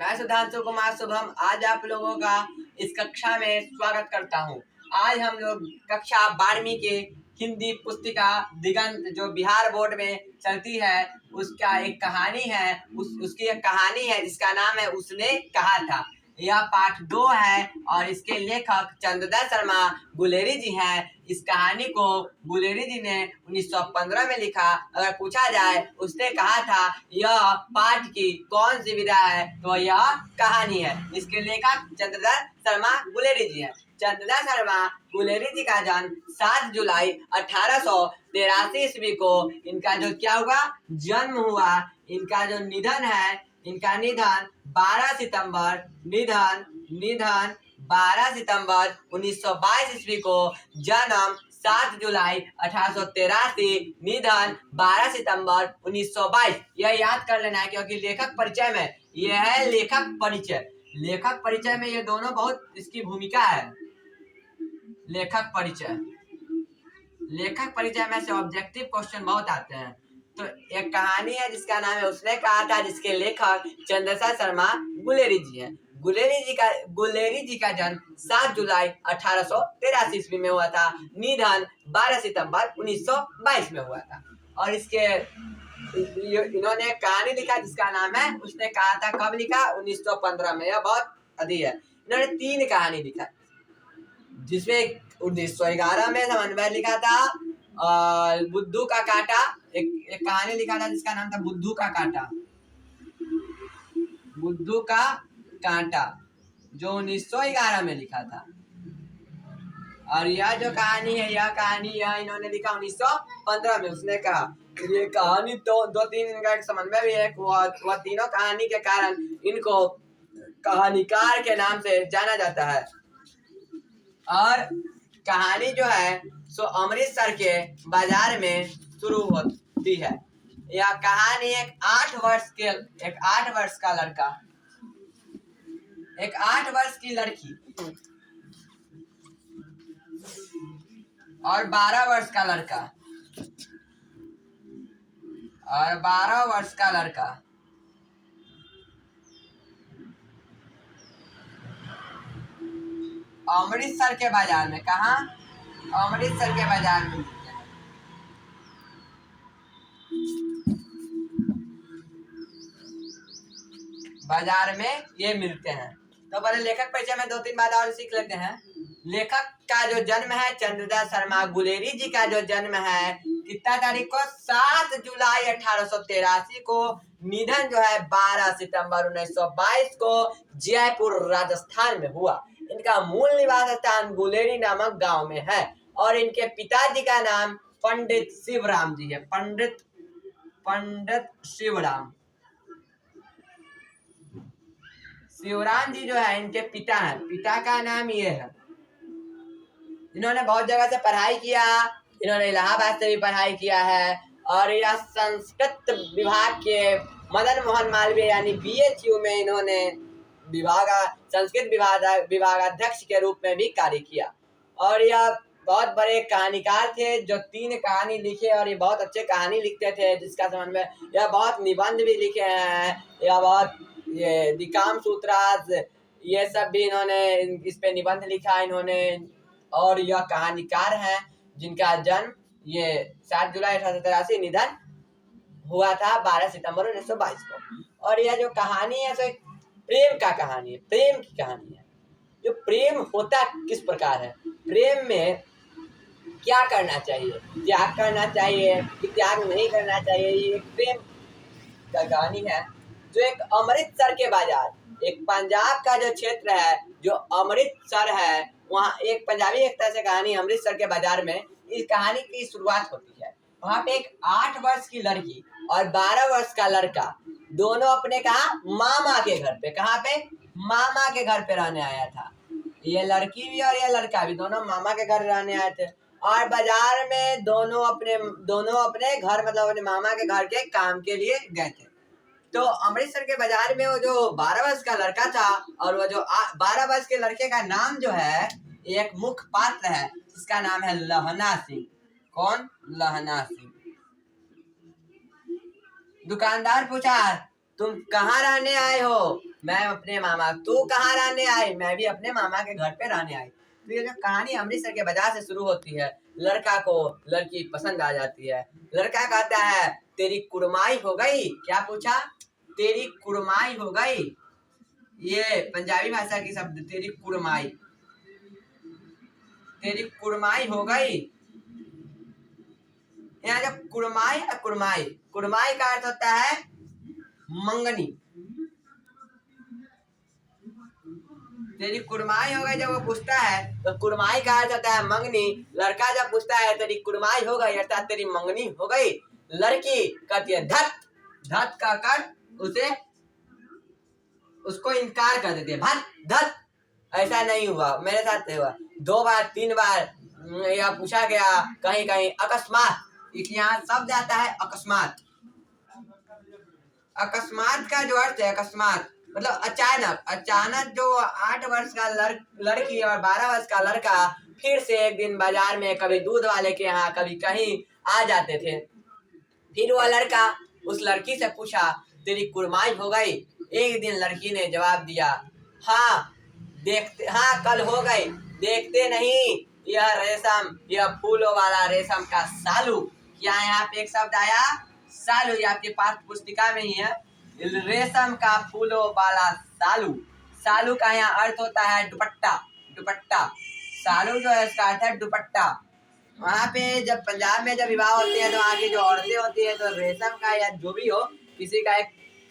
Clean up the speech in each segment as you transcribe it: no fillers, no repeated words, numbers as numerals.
मैं सुधांशु कुमार शुभम आज आप लोगों का इस कक्षा में स्वागत करता हूं। आज हम लोग कक्षा 12वीं के हिंदी पुस्तिका दिगंत जो बिहार बोर्ड में चलती है उसका एक कहानी है। उसकी एक कहानी है जिसका नाम है उसने कहा था। यह पाठ 2 है और इसके लेखक चंद्रदत्त शर्मा गुलेरी जी हैं। इस कहानी को गुलेरी जी ने 1915 में लिखा। अगर पूछा जाए उसने कहा था यह पाठ की कौन सी विधा है तो यह कहानी है। इसके लेखक चंद्रदत्त शर्मा गुलेरी जी हैं। चंद्रदत्त शर्मा गुलेरी जी का जन्म 7 जुलाई 1883 ईस्वी को इनका जो क्या हुआ जन्म हुआ। इनका जो निधन है इनका निधन 12 सितंबर 1922 ईस्वी को जन्म 7 जुलाई 1883 निधन 12 सितंबर 1922। यह याद कर लेना है क्योंकि लेखक परिचय में यह है लेखक परिचय। लेखक परिचय में ये दोनों बहुत इसकी भूमिका है। लेखक परिचय में से ऑब्जेक्टिव क्वेश्चन बहुत आते हैं। तो एक कहानी है जिसका नाम है उसने कहा था जिसके लेखक चंद्रदत्त शर्मा गुलेरी जी हैं। गुलेरी जी का जन्म 7 जुलाई 1883 ईस्वी में हुआ था। निधन 12 सितंबर 1922 में हुआ था। और इसके इन्होंने एक कहानी लिखा जिसका नाम है उसने कहा था। कब लिखा 1915 में। यह बहुत अधिक है। इन्होंने 3 कहानी लिखा जिसमें 1911 में समन्वय लिखा था बुद्धू का कांटा। एक कहानी लिखा था जिसका नाम था बुद्धू का कांटा जो 1911 में लिखा था। और यह जो कहानी है यह इन्होंने लिखा 1915 में। उसने कहा ये कहानी तो 2-3 इनका एक समन्वय भी है। वह तीनों कहानी के कारण इनको कहानीकार के नाम से जाना जाता है। और कहानी जो है सो अमृतसर के बाजार में शुरू होती है। यह कहानी एक 8 वर्ष का लड़का, एक 8 वर्ष की लड़की और 12 वर्ष का लड़का और 12 वर्ष का लड़का अमृतसर के बाजार में, कहा अमृतसर के बाजार में मिलते हैं। बाजार में ये मिलते हैं। तो पहले लेखक परिचय में 2-3 बात और सीख लेते हैं। लेखक का जो जन्म है चंद्रदत्त शर्मा गुलेरी जी का जो जन्म है कितना तारीख को 7 जुलाई 1883 को। निधन जो है 12 सितंबर 1922 को जयपुर राजस्थान में हुआ। इनका मूल निवास स्थान गुलेरी नामक गांव में है। और इनके पिताजी का नाम पंडित शिवराम जी है। पंडित शिवराम जी जो है इनके पिता हैं। पिता का नाम ये है। इन्होंने बहुत जगह से पढ़ाई किया। इन्होंने इलाहाबाद से भी पढ़ाई किया है। और यह संस्कृत विभाग के मदन मोहन मालवीय यानी BHU में इन्होंने संस्कृत विभागाध्यक्ष के रूप में भी कार्य किया। और यह बहुत बड़े कहानीकार थे जो 3 कहानी लिखे और ये बहुत अच्छे कहानी लिखते थे जिसका समन्वय यह बहुत निबंध भी लिखे हैं। यह बहुत ये दिकाम सूत्रास ये सब भी इन्होंने इस पे निबंध लिखा इन्होंने। और यह कहानीकार हैं जिनका जन्म ये 7 जुलाई 1883 निधन हुआ था 12 सितंबर 1922 को। और यह जो कहानी है तो प्रेम की कहानी है। जो प्रेम होता किस प्रकार है, प्रेम में क्या करना चाहिए, त्याग करना चाहिए कि त्याग नहीं करना चाहिए, ये प्रेम का कहानी है। जो एक अमृतसर के बाजार, एक पंजाब का जो क्षेत्र है जो अमृतसर है वहाँ एक पंजाबी एक तरह से कहानी अमृतसर के बाजार में इस कहानी की शुरुआत होती है। वहाँ पे एक 8 वर्ष की लड़की और 12 वर्ष का लड़का दोनों अपने मामा के घर पे, कहाँ पे मामा के घर पे रहने आया था। ये लड़की भी और ये लड़का भी दोनों मामा के घर रहने आए थे। और बाजार में दोनों अपने घर मतलब अपने मामा के घर के काम के लिए गए थे। तो अमृतसर के बाजार में वो जो 12 वर्ष का लड़का था और वो जो 12 वर्ष के लड़के का नाम जो है एक मुख्य पात्र है जिसका नाम है लहना सिंह। कौन? लहना सिंह। दुकानदार पूछा तुम कहाँ रहने आए हो? मैं अपने मामा, तू कहाँ रहने आई? मैं भी अपने मामा के घर पे रहने आई। तो ये जो कहानी अमृतसर के बाजार से शुरू होती है, लड़का को लड़की पसंद आ जाती है। लड़का कहता है तेरी कुड़माई हो गई। क्या पूछा? तेरी कुड़माई हो गई। ये पंजाबी भाषा की शब्द, तेरी कुड़माई, तेरी कुड़माई हो गई। यहाँ जब कुड़माई है, कुड़माई, कुड़माई का अर्थ होता है मंगनी। तेरी कुड़माई हो गई जब वो पूछता है तो कुड़माई का अर्थ होता है मंगनी। लड़का जब पूछता है तेरी कुड़माई हो गई अर्थात तेरी मंगनी हो गई, लड़की कहती है धत। धत कहकर उसे उसको इनकार कर देती है, भत धत। ऐसा नहीं हुआ, मेरे साथ नहीं हुआ। 2 बार 3 बार यह पूछा गया, कहीं कहीं अकस्मात, यहाँ शब्द आता है अकस्मात। अकस्मात का जो अर्थ है, अकस्मात मतलब अचानक। अचानक जो 8 वर्ष का लड़की और 12 वर्ष का लड़का फिर से एक दिन बाजार में कभी दूध वाले के यहाँ कभी कहीं आ जाते थे। फिर वह लड़का उस लड़की से पूछा तेरी कुड़माई हो गई? एक दिन लड़की ने जवाब दिया हाँ देखते, हाँ कल हो गई, देखते नहीं यह रेशम, यह फूलों वाला रेशम का सालू। क्या यहाँ पे एक शब्द आया सालू, ये आपके पास पुस्तिका में ही है, रेशम का फूलों वाला सालू। सालू का यहाँ अर्थ होता है दुपट्टा। दुपट्टा, सालू जो है इसका अर्थ है दुपट्टा। वहाँ पे जब पंजाब में जब विवाह होते हैं तो वहाँ की जो औरतें होती है तो रेशम का या जो भी हो किसी का एक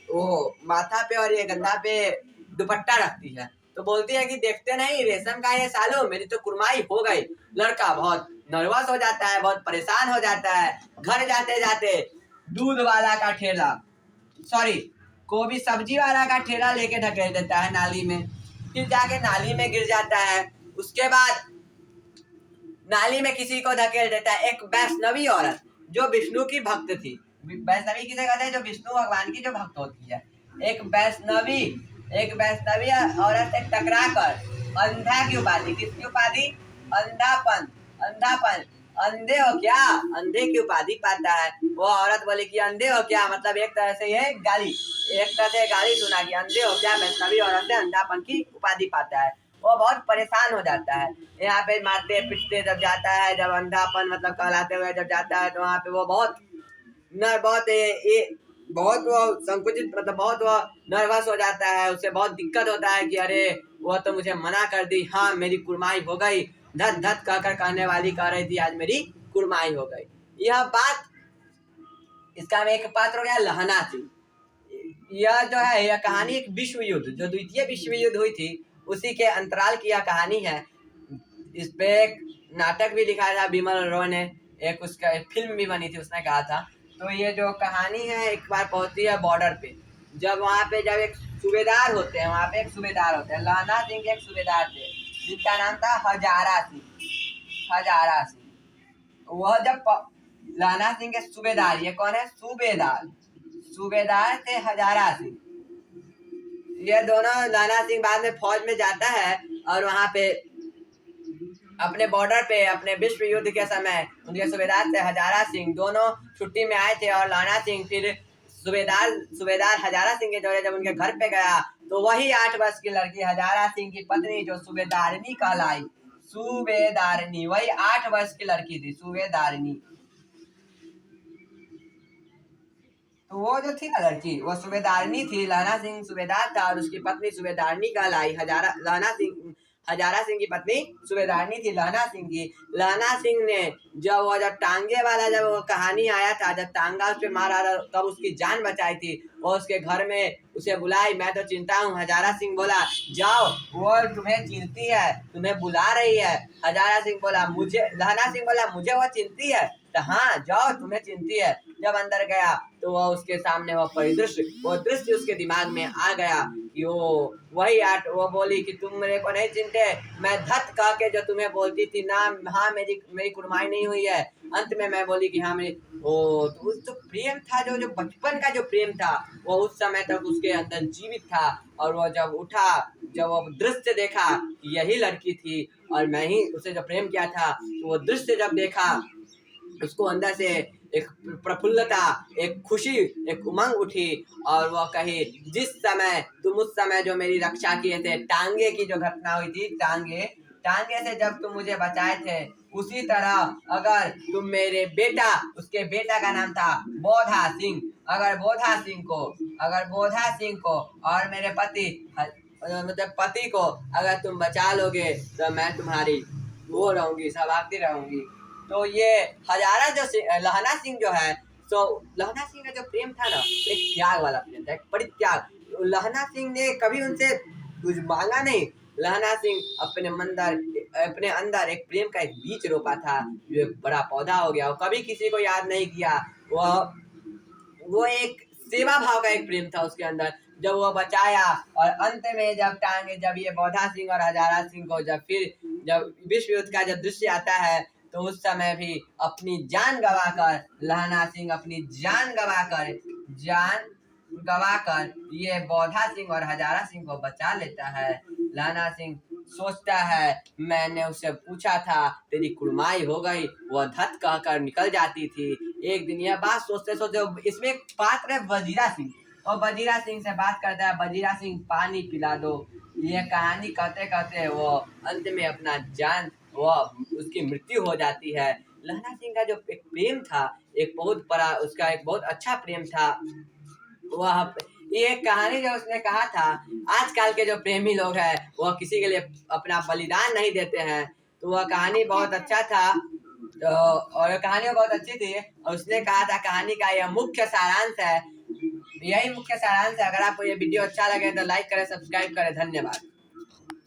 वो माथा पे और ये गंधा पे दुपट्टा रखती है, तो बोलती है कि देखते नहीं रेशम का ये सालू, मेरी तो कुड़माई हो गई। लड़का बहुत नर्वस हो जाता है, बहुत परेशान हो जाता है। घर जाते जाते दूध वाला का ठेला, सॉरी गोभी सब्जी वाला का ठेला लेके ढकेल देता है नाली में। फिर जाके नाली में गिर जाता है। उसके बाद नाली में किसी को धकेल देता है, एक वैष्णवी औरत जो विष्णु की भक्त थी। वैष्णवी किसे कहते हैं? जो विष्णु भगवान की जो भक्त होती है। एक वैष्णवी औरत से टकरा कर अंधा की उपाधि, किसकी उपाधि? अंधापन। अंधापन, अंधे हो क्या? अंधे की उपाधि पाता है। वो औरत बोली कि अंधे हो क्या, मतलब एक तरह से ये गाली, एक तरह से गाली सुना कि अंधे हो क्या। वैष्णवी औरत से अंधापन की उपाधि पाता है। वो बहुत परेशान हो जाता है। यहाँ पे मारते पीटते जब जाता है, जब अंधापन मतलब कहलाते हुए जब जाता है तो वहाँ पे वो बहुत वो संकुचित मतलब बहुत वो नर्वस हो जाता है। उसे बहुत दिक्कत होता है कि अरे वो तो मुझे मना कर दी, हाँ मेरी कुड़माई हो गई। धत धत कहकर कहने वाली कह रही थी आज मेरी कुड़माई हो गई। यह बात, इसका में एक पात्र हो गया लहना सिंह। यह जो है यह कहानी एक विश्व युद्ध, जो द्वितीय विश्व युद्ध हुई थी उसी के अंतराल की यह कहानी है। इस पे एक नाटक भी लिखा था बिमल रॉय ने, एक उसका एक फिल्म भी बनी थी, उसने कहा था। तो ये जो कहानी है एक बार पहुंचती है बॉर्डर पे। जब वहाँ पे जब एक सूबेदार होते हैं, वहाँ पे एक सूबेदार होते हैं, लहना सिंह के एक सूबेदार थे जिनका नाम था हजारा सिंह। हजारा सिंह, वह जब लहना सिंह के सूबेदार, ये कौन है? सूबेदार। सूबेदार थे हजारा सिंह। ये दोनों, लहना सिंह बाद में फौज में जाता है और वहाँ पे अपने बॉर्डर पे अपने विश्व युद्ध के समय उनके सूबेदार थे हजारा सिंह, दोनों छुट्टी में आए थे। और लहना सिंह फिर सूबेदार हजारा सिंह के जोड़े जब उनके घर पे गया तो वही 8 वर्ष की लड़की हजारा सिंह की पत्नी जो सूबेदारनी कहलाई, सूबेदारनी, वही 8 वर्ष की लड़की थी सूबेदारनी। तो वो जो थी ना लड़की वो सूबेदारनी थी, लहना सिंह सूबेदार था और उसकी पत्नी सूबेदारनी कहलाई। हजारा सिंह की पत्नी सूबेदारनी थी लहना सिंह की। लहना सिंह ने जब टांगे वाला जब वो कहानी आया था, जब टांगा उस पे मारा तब उसकी जान बचाई थी। वो उसके घर में उसे बुलाई, मैं तो चिंता हूँ। हजारा सिंह बोला जाओ, वो तुम्हें चिंती है, तुम्हें बुला रही है। हजारा सिंह बोला मुझे, लहना सिंह बोला मुझे वो चिंती है, तो हाँ जाओ तुम्हें चिंती है। जब अंदर गया तो वह उसके सामने वो परिदृश्य, वो दृश्य उसके दिमाग में आ गया कि वो बोली कि तुम मेरे को नहीं चिंते, मैं धत कह के जो तुम्हें बोलती थी ना, हाँ मेरी कुड़माई नहीं हुई है। अंत में मैं बोली कि हाँ मेरी, तो उस जो प्रेम था, जो बचपन का जो प्रेम था वो उस समय तक उसके अंदर जीवित था। और वो जब उठा, जब वो दृश्य देखा कि यही लड़की थी और मैं ही उसे जो प्रेम किया था, तो वो दृश्य जब देखा उसको अंदर से एक प्रफुल्लता, एक खुशी, एक उमंग उठी और वो कही, जिस समय तुम उस समय जो मेरी रक्षा किए थे, टांगे की जो घटना हुई थी, टांगे से जब तुम मुझे बचाए थे, उसी तरह अगर तुम मेरे बेटा, उसके बेटा का नाम था बोधा सिंह, अगर बोधा सिंह को और मेरे पति मतलब पति को अगर तुम बचा लोगे तो मैं तुम्हारी वो रहूंगी, सौभाग्य रहूंगी। तो ये हजारा जो लहना सिंह जो है, तो लहना सिंह का जो प्रेम था ना, एक त्याग वाला प्रेम था, एक परित्याग। लहना सिंह ने कभी उनसे कुछ मांगा नहीं। लहना सिंह अपने अंदर एक प्रेम का एक बीज रोपा था, जो एक बड़ा पौधा हो गया। वो कभी किसी को याद नहीं किया। वो एक सेवा भाव का एक प्रेम था उसके अंदर। जब वो बचाया और अंत में जब ये बोधा सिंह और हजारा सिंह को जब विश्व युद्ध का जब दृश्य आता है, तो उस समय भी अपनी जान गवाकर लहना सिंह अपनी जान गवाकर ये बोधा सिंह और हजारा सिंह को बचा लेता है। लहना सिंह सोचता है, मैंने उससे पूछा था तेरी कुड़माई हो गई, वो धत कहकर निकल जाती थी। एक दिन यह बात सोचते सोचते, इसमें एक पात्र है वजीरा सिंह, और वजीरा सिंह से बात करता है, वजीरा सिंह पानी पिला दो। ये कहानी कहते कहते वो अंत में अपना जान उसकी मृत्यु हो जाती है। लहना सिंह का जो एक प्रेम था, एक बहुत बड़ा उसका एक बहुत अच्छा प्रेम था। वह ये कहानी जो उसने कहा था, आजकल के जो प्रेमी लोग हैं वह किसी के लिए अपना बलिदान नहीं देते हैं। तो वह कहानी बहुत अच्छा था, और कहानी बहुत अच्छी थी। और उसने कहा था कहानी का यह मुख्य सारांश है, यही मुख्य सारांश है। अगर आपको ये वीडियो अच्छा लगे तो लाइक करें, सब्सक्राइब करें। धन्यवाद।